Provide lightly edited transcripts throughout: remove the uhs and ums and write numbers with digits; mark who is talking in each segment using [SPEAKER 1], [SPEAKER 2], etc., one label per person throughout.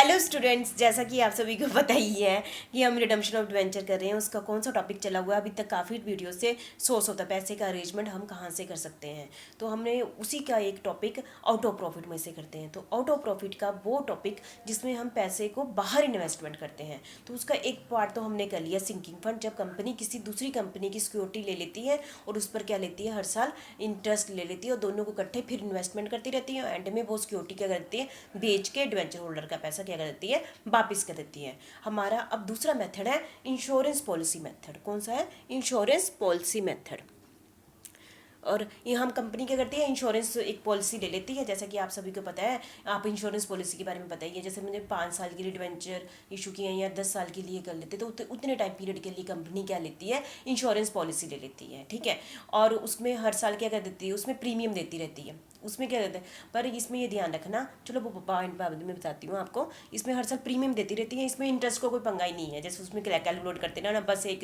[SPEAKER 1] Hello students, जैसा कि आप सभी को पता ही है कि हम रिडम्पशन ऑफ डिवेंचर कर रहे हैं। उसका कौन सा टॉपिक चला हुआ है अभी तक काफ़ी वीडियो से, सोर्स होता है पैसे का अरेंजमेंट हम कहाँ से कर सकते हैं। तो हमने उसी का एक टॉपिक आउट ऑफ प्रॉफिट में से करते हैं। तो आउट ऑफ प्रॉफिट का वो टॉपिक जिसमें हम पैसे को बाहर इन्वेस्टमेंट करते हैं, तो उसका एक पार्ट तो हमने कर लिया सिंकिंग फंड। जब कंपनी किसी दूसरी कंपनी की सिक्योरिटी ले लेती है और उस पर क्या लेती है, हर साल इंटरेस्ट ले लेती है और दोनों को इकट्ठे फिर इन्वेस्टमेंट करती रहती है। एंड में वो सिक्योरिटी क्या करती है, बेच के डिवेंचर होल्डर का पैसा क्या कर देती है, वापिस कर देती है। हमारा अब दूसरा मेथड है इंश्योरेंस पॉलिसी मेथड। कौन सा है? Insurance policy method. और ये हम कंपनी क्या करती है, इंश्योरेंस एक पॉलिसी ले लेती है। जैसा कि आप सभी को पता है, आप इंश्योरेंस पॉलिसी के बारे में बताइए। जैसे मुझे 5 साल के लिए डिवेंचर इशू किए हैं या 10 साल के लिए कर लेते, तो उतने टाइम पीरियड के लिए कंपनी क्या लेती है, इंश्योरेंस पॉलिसी ले लेती है। ठीक है। और उसमें हर साल क्या कर देती है, उसमें प्रीमियम देती रहती है। उसमें क्या देते हैं, पर इसमें ये ध्यान रखना, चलो वो पॉइंट बाद में बताती हूँ आपको। इसमें हर साल प्रीमियम देती रहती है, इसमें इंटरेस्ट को कोई पंगा ही नहीं है। जैसे उसमें कैलकुलेट करते ना बस एक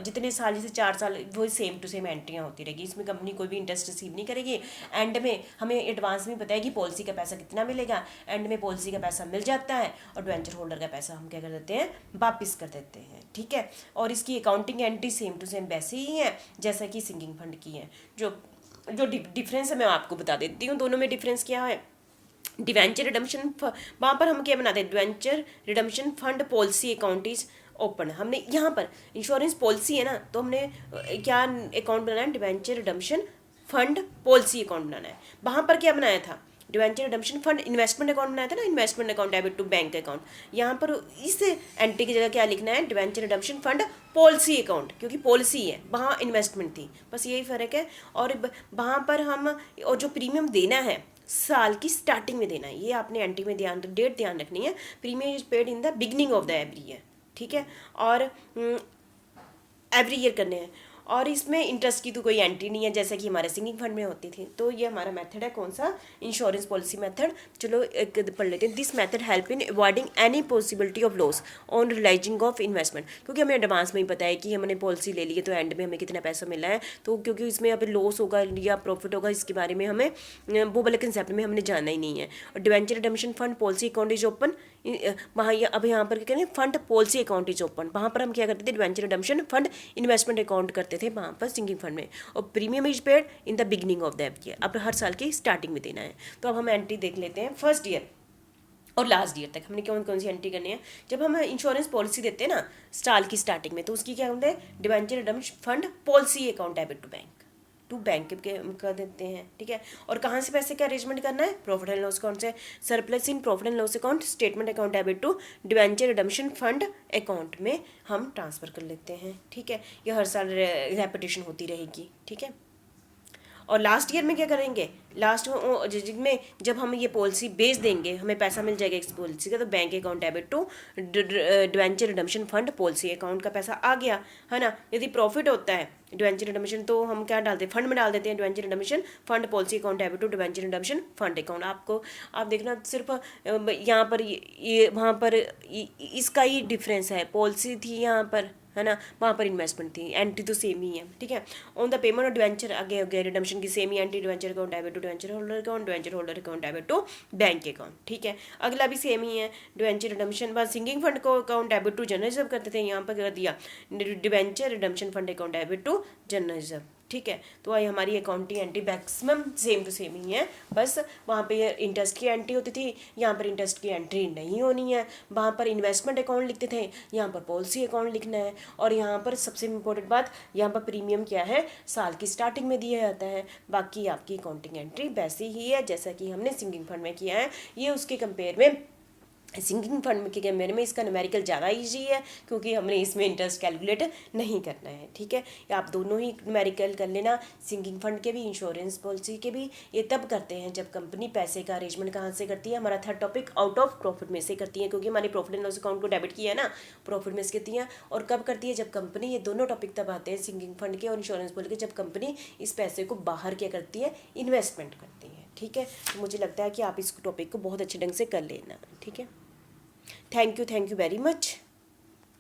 [SPEAKER 1] जितने साल, जैसे 4 साल, वो सेम टू सेम एंट्रियाँ होती रहेगी। इसमें कंपनी कोई भी इंटरेस्ट रिसीव नहीं करेगी। एंड में हमें एडवांस में बताएगी पॉलिसी का पैसा कितना मिलेगा। एंड में पॉलिसी का पैसा मिल जाता है और डिवेंचर होल्डर का पैसा हम क्या कर देते हैं, वापिस कर देते हैं। ठीक है। और इसकी accounting entry same to same वैसे ही है जैसा कि सिंकिंग फंड की है। जो जो डिफरेंस है मैं आपको बता देती हूँ, दोनों में डिफरेंस क्या है। डिवेंचर रिडम्पशन, वहाँ पर हम क्या बनाते हैं, debenture redemption fund policy account is open. हमने यहाँ पर इंश्योरेंस पॉलिसी है ना, तो हमने क्या अकाउंट बनाना है, debenture redemption fund policy account बनाना है। वहाँ पर क्या बनाया था, debenture redemption fund investment account बनाया था ना, investment account debit to bank account. यहाँ पर इस एंट्री की जगह क्या लिखना है, debenture redemption fund policy account, क्योंकि पॉलिसी है, वहाँ इन्वेस्टमेंट थी, बस यही फ़र्क है। और वहाँ पर हम, और जो प्रीमियम देना है साल की स्टार्टिंग में देना है, ये आपने एंट्री में डेट ध्यान रखनी है। Premium is paid in the beginning of the every year. ठीक है। और एवरी ईयर करने हैं। और इसमें इंटरेस्ट की तो कोई एंट्री नहीं है, जैसा कि हमारे सिंकिंग फंड में होती थी। तो ये हमारा मेथड है, कौन सा, इंश्योरेंस पॉलिसी मेथड। चलो एक पढ़ लेते हैं। This method help in avoiding any possibility of loss on realising of investment. क्योंकि हमें एडवांस में ही पता है कि हमने पॉलिसी ले ली है तो एंड में हमें कितना पैसा मिला है, तो क्योंकि इसमें अब लॉस होगा या प्रॉफिट होगा, इसके बारे में हमें वो वाले कंसेप्ट में हमने जाना ही नहीं है। और debenture redemption fund policy account is open, वहाँ अब यहाँ पर क्या करें, fund policy account is open. वहाँ पर हम क्या करते थे, debenture redemption fund investment account करते थे वहाँ पर सिंकिंग फंड में। और premium is paid in the beginning of the year, अब हर साल की स्टार्टिंग में देना है। तो अब हम एंट्री देख लेते हैं फर्स्ट ईयर और लास्ट ईयर तक हमने कौन कौन सी एंट्री करनी है। जब हम इंश्योरेंस पॉलिसी देते हैं ना साल की स्टार्टिंग में, तो उसकी क्या होता है, debenture redemption fund policy account debit to bank के कर देते हैं। ठीक है। और कहाँ से पैसे का अरेंजमेंट करना है, प्रॉफिट एंड लॉस अकाउंट से। Surplus in profit and loss account statement account debit to debenture redemption fund account में हम ट्रांसफ़र कर लेते हैं। ठीक है। ये हर साल रेपिटेशन होती रहेगी। ठीक है। और लास्ट ईयर में क्या करेंगे, लास्ट में जब हम ये पॉलिसी बेच देंगे, हमें पैसा मिल जाएगा इस पॉलिसी का, तो bank account debit to debenture redemption fund policy account का पैसा आ गया, है ना। यदि प्रॉफिट होता है डिवेंचर रिडम्पशन, तो हम क्या डालते हैं, फंड में डाल देते हैं, debenture redemption fund policy account debit to debenture redemption fund account. आपको आप देखना सिर्फ यहाँ पर ये वहाँ पर इसका ही डिफरेंस है, पॉलिसी थी यहाँ पर, है ना, वहाँ पर इन्वेस्टमेंट थी, एंट्री तो सेम ही है। ठीक है। On the payment of debenture आगे हो गया, रिडम्पशन की सेम ही entry, debenture account debit to debenture holder account, debenture holder account debit to bank account. ठीक है। अगला भी सेम ही है, डिवेंचर रिडम्पशन बस सिंकिंग फंड को account debit to general reserve करते थे, यहाँ पर कर दिया debenture redemption fund account debit to general reserve. ठीक है। तो आई हमारी accounting entry maximum same to same ही है, बस वहाँ पे इंटरेस्ट की एंट्री होती थी, यहाँ पर इंटरेस्ट की एंट्री नहीं होनी है। वहाँ पर इन्वेस्टमेंट अकाउंट लिखते थे, यहाँ पर पॉलिसी अकाउंट लिखना है। और यहाँ पर सबसे इम्पोर्टेंट बात, यहाँ पर प्रीमियम क्या है, साल की स्टार्टिंग में दिया जाता है। बाकी आपकी अकाउंटिंग एंट्री वैसी ही है जैसा कि हमने सिंकिंग फंड में किया है। ये उसके कंपेयर में, सिंकिंग फंड के मेरे में इसका न्यूमेरिकल ज़्यादा ईजी है, क्योंकि हमने इसमें इंटरेस्ट कैलकुलेट नहीं करना है। ठीक है। आप दोनों ही न्यूमेरिकल कर लेना, सिंकिंग फंड के भी, इंश्योरेंस पॉलिसी के भी। ये तब करते हैं जब कंपनी पैसे का अरेंजमेंट कहाँ से करती है, हमारा third topic out of profit में से करती है, क्योंकि हमारी प्रॉफिट एंड लॉस अकाउंट को डेबिट किया है ना, प्रॉफिट में से करती है। और कब करती है, जब कंपनी, ये दोनों टॉपिक तब आते हैं सिंकिंग फंड के और इंश्योरेंस पॉलिसी के, जब कंपनी इस पैसे को बाहर क्या करती है, इन्वेस्टमेंट करती है। ठीक है। तो मुझे लगता है कि आप इस टॉपिक को बहुत अच्छे ढंग से कर लेना। ठीक है। Thank you very much.